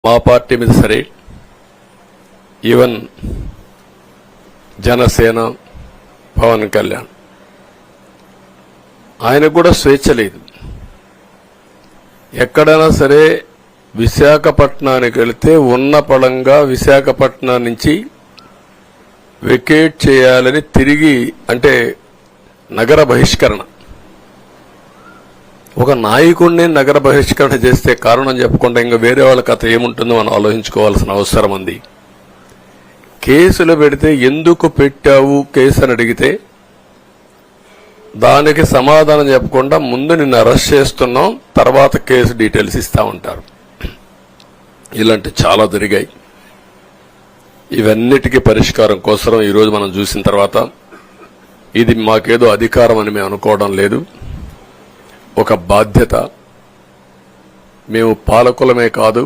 మా పార్టీ మీద సరే, ఈవెన్ జనసేన, పవన్ కళ్యాణ్ ఆయనకు కూడా స్వేచ్ఛ లేదు. ఎక్కడైనా సరే విశాఖపట్నానికి వెళితే ఉన్న పళంగా విశాఖపట్నం నుంచి వెకేట్ చేయాలని తిరిగి, అంటే నగర బహిష్కరణ, ఒక నాయకుడిని నగర బహిష్కరణ చేస్తే కారణం చెప్పకుండా ఇంకా వేరే వాళ్ళ కథ ఏముంటుందో మనం ఆలోచించుకోవాల్సిన అవసరం ఉంది. కేసులు పెడితే ఎందుకు పెట్టావు కేసు అని అడిగితే దానికి సమాధానం చెప్పకుండా ముందు నిన్ను అరెస్ట్ చేస్తున్నాం, తర్వాత కేసు డీటెయిల్స్ ఇస్తా ఉంటారు. ఇలాంటి చాలా జరిగాయి. ఇవన్నిటికీ పరిష్కారం కోసం ఈరోజు మనం చూసిన తర్వాత ఇది మాకేదో అధికారం అని మేము అనుకోవడం లేదు, ఒక బాధ్యత. మేము పాలకులమే కాదు,